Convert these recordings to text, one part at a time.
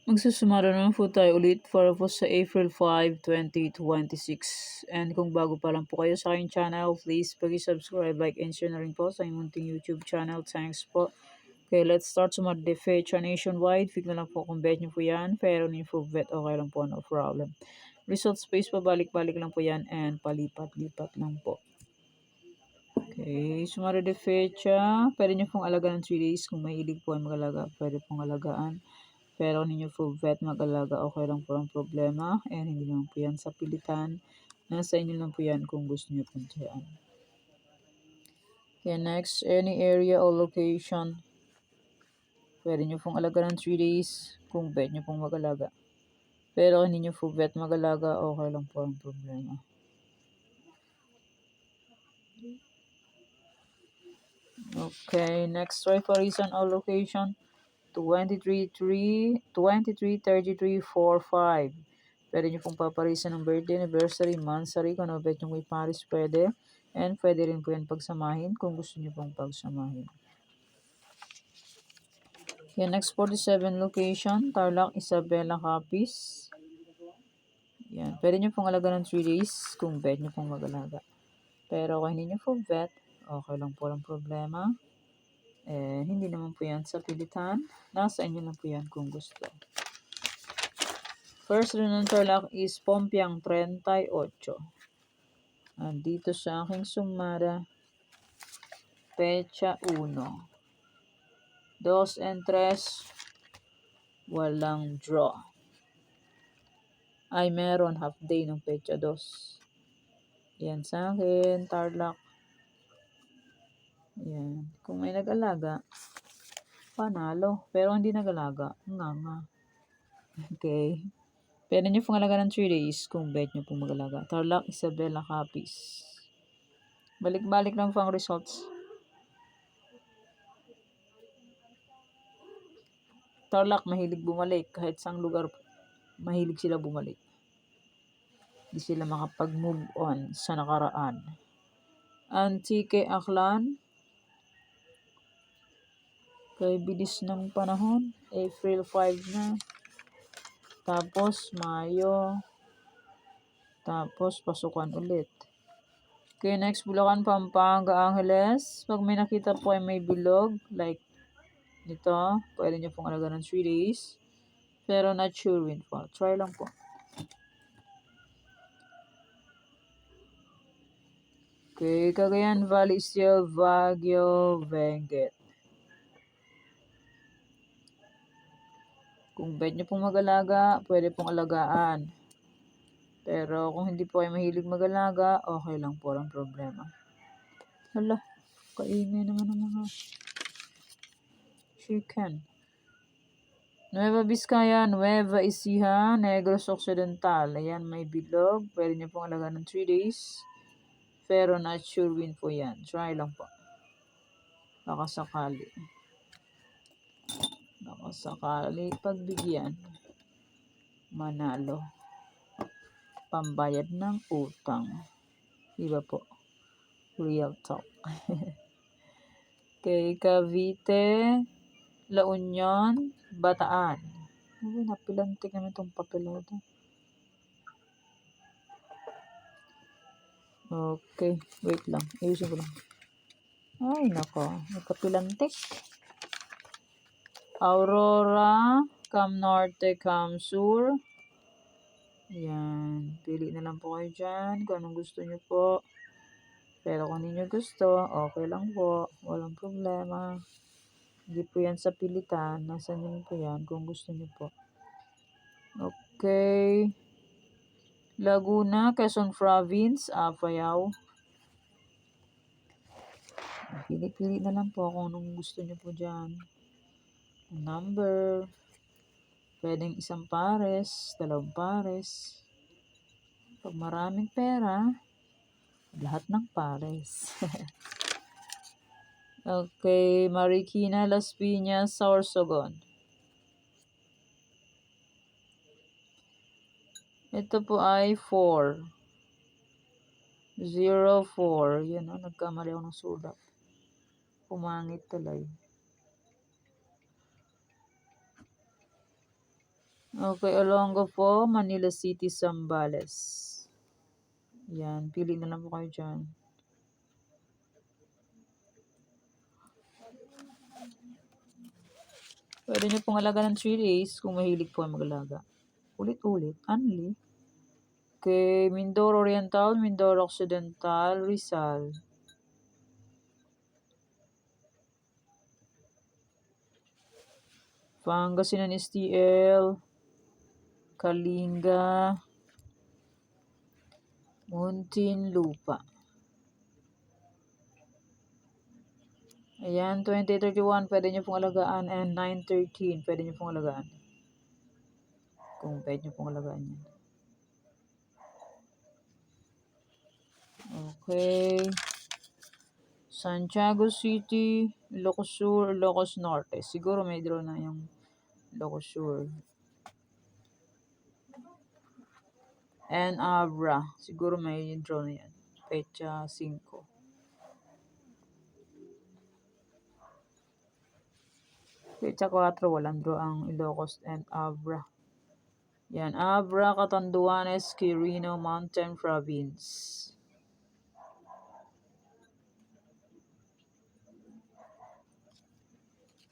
Magsusumara naman po tayo ulit para po sa April 5, 2026. And kung bago pa lang po kayo sa aking channel, please pag-subscribe, like, and share na rin po sa inyong munting YouTube channel. Thanks po. Okay, let's start sa mga feature nationwide. Fig na lang po kung bet nyo po yan. Pero ni po bet, okay lang po, no problem. Result space pa, balik-balik lang po yan. And palipat-lipat lang po. Okay, sumara de fecha. Pwede nyo pong alagaan ng 3 days. Kung mahilig po ay mag-alaga, pwede pong alagaan. Pero ninyo full vet mag-alaga, okay lang po ang problema. And hindi naman po yan sa pilitan. Nasa inyo lang po yan kung gusto nyo puntahan. Okay, next, any area or location. Pwede nyo pong alaga ng 3 days kung vet nyo pong mag-alaga. Pero hindi nyo full vet mag-alaga, okay lang po ang problema. Okay, next, try for reason or location. 23, 33, 45. Pwede nyo pong paparisan ng birthday, anniversary, monthsary, kung ano bet nyo may paris pwede. And pwede rin po yan pagsamahin kung gusto nyo pong pagsamahin. Okay, next 47 location, Tarlac, Isabela, Capiz. Yan, pwede nyo pong alaga ng 3 days kung bet nyo pong mag-alaga. Pero kung hindi nyo pong bet, okay lang po ang problema. Hindi naman po yan sa pilitan. Nasa inyo lang po yan kung gusto. First rin ng Tarlac is Pompiang 38. Dito sa aking sumara, pecha 1. 2 and 3, walang draw. Ay, meron half day ng pecha 2. Yan sa akin, Tarlac. Yan. Kung may nag-alaga, panalo. Pero hindi nag-alaga, nga. Okay. Pwede nyo pong alaga ng 3 days kung bet nyo pong mag-alaga. Tarlac, Isabela, Capiz. Balik-balik lang po ang results. Tarlac, mahilig bumalik. Kahit saang lugar, mahilig sila bumalik. Hindi sila makapag-move on sa nakaraan. Antique, Aklan. Kaya bilis ng panahon. April 5 na. Tapos, Mayo. Tapos, pasukan ulit. Okay, next, Bulacan, Pampanga, Angeles. Pag may nakita po ay may bilog, like nito, pwede nyo pong alaga ng 3 days. Pero not sure windfall. Try lang po. Okay, Cagayan Valley, still Baguio, Benguet. Kung bet nyo pong mag-alaga, pwede pong alagaan. Pero kung hindi po ay mahilig mag-alaga, okay lang po ang problema. Hala, kaingay naman ng mga chicken. Nueva Vizcaya, Nueva Ecija, Negros Occidental. Ayan, may bilog. Pwede nyo pong alagaan ng 3 days. Pero not sure win po yan. Try lang po. Baka sakali. Pagbigyan. Manalo. Pambayad ng utang. Diba po? Real talk. Okay, Cavite, La Union, Bataan. Ay, napilantik naman itong papel na ito. Okay, wait lang. Ayusin ko lang. Ay, nako. Nagkapilantik. Aurora, Cam Norte, Cam Sur. Ayan. Pili na lang po kayo dyan kung anong gusto nyo po. Pero kung hindi nyo gusto, okay lang po. Walang problema. Hindi po yan sa pilitan. Nasa nyo po yan kung gusto nyo po. Okay. Laguna, Quezon Province, Apayao. Pili-pili na lang po kung anong gusto nyo po dyan. Number. Pwedeng 1 pares, 2 pares. Pag maraming pera, lahat ng pares. Okay, Marikina, Las Piñas, Sorsogon. Ito po ay 4. 04. Yan o, nagkamali ako ng sulat. Pumangit tuloy. Okay, Olongo po, Manila City, Zambales. Yan, pili na lang po kayo dyan. Pwede nyo pong alaga ng 3 days kung mahilig po ang mag-alaga. Ulit-ulit, only. Okay, Mindoro Oriental, Mindoro Occidental, Rizal. Pangasinan STL, Kalinga, Muntinlupa. Ayan, 2031, pwede nyo pong alagaan, and 913, pwede nyo pong alagaan. Kung pwede nyo pong alagaan yan. Okay. Santiago City, Ilocos Sur, Ilocos Norte. Siguro may draw na yung Ilocos Sur. And Abra. Siguro may draw na yan. Pecha 5. Pecha 4, walang draw ang Ilocos and Abra. Yan, Abra, Catanduanes, Quirino, Mountain Province.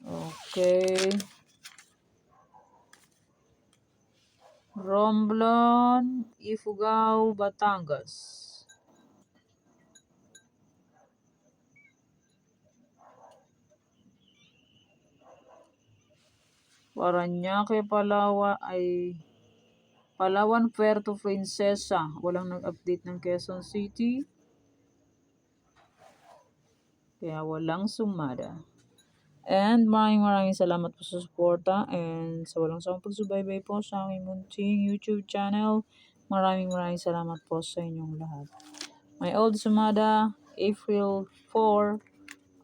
Okay. Romblon, Ifugao, Batangas. Paranaque, Palawan, Puerto Princesa. Walang nag-update ng Quezon City. Kaya walang sumada. And maraming salamat po sa suporta and sa walang sawang pagsubaybay po sa aking munting YouTube channel. Maraming salamat po sa inyong lahat. My old sumada, April 4,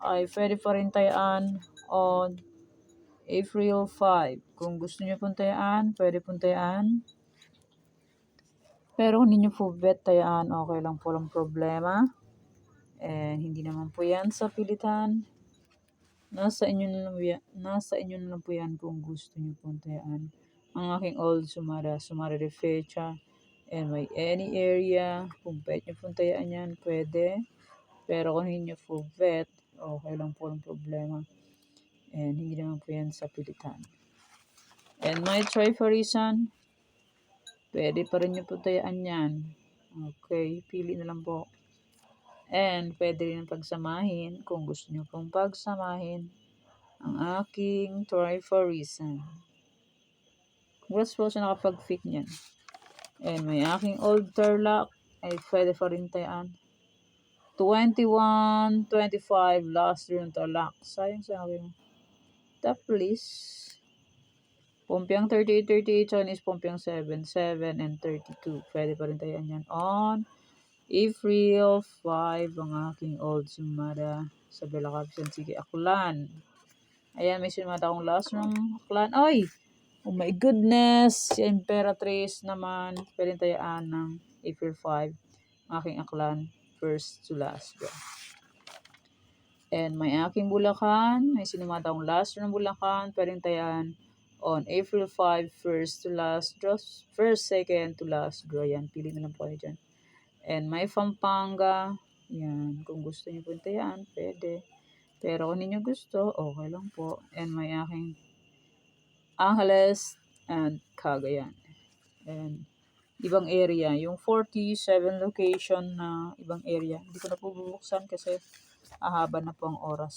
ay pwede pa rin tayaan on April 5. Kung gusto nyo pong tayaan, pwede pong tayaan. Pero kung hindi nyo po bet tayaan, okay lang po lang problema. And hindi naman po yan sa pilitan. Nasa inyo na lang po yan kung gusto nyo pong tayaan. Ang aking old sumada de fecha. And may any area, kung pwede nyo pong tayaan yan, pwede. Pero kung hindi nyo po bet, okay lang po ang problema. And hindi naman po yan sa pilitan. And my trifarisan, pwede pa rin nyo po tayaan yan. Okay, pili na lang po. And pwede rin pagsamahin kung gusto nyo pong pagsamahin ang aking trifarisan. Congrats po sa nakapag-fit niyan. And may aking old Tarlac ay pwede pa rin tayaan. 21, 25 last year ng Tarlac. Sayang sa akin. Top list. Pompiang 38, 38, Chinese Pompiang 7, 7, and 32. Pwede pa rin tayaan yan on April 5, ang aking old sumada sa Belacapson City, Aklan. Ayan, may sumada akong last ng Aklan. Oy! Oh my goodness! Si Imperatrice naman, pwede tayaan ng April 5, ang aking Aklan, first to last. And may aking Bulacan, may sinumada akong last ng Bulacan, pwede tayaan on April 5, first to last draw, first, second to last draw. Yan, pili na lang po kayo dyan. And may Pampanga, yan, kung gusto niyo po yan, pwede. Pero kung hindi gusto, okay lang po. And may aking Angeles and Cagayan. And ibang area, yung 47 location na ibang area. Hindi ko na po bubuksan kasi ahaba na po ang oras.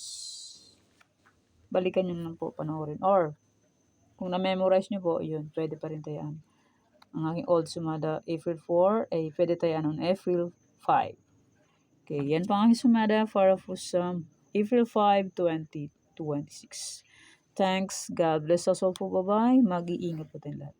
Balikan nyo lang po panoorin. Or, kung na-memorize nyo po, yun, pwede pa rin tayaan. Ang aking old sumada, April 4, ay pwede tayaan on April 5. Okay, yan pa ang aking sumada para po sa April 5, 2026. Thanks. God bless us all po. Bye-bye. Mag-iingat po tayong lahat.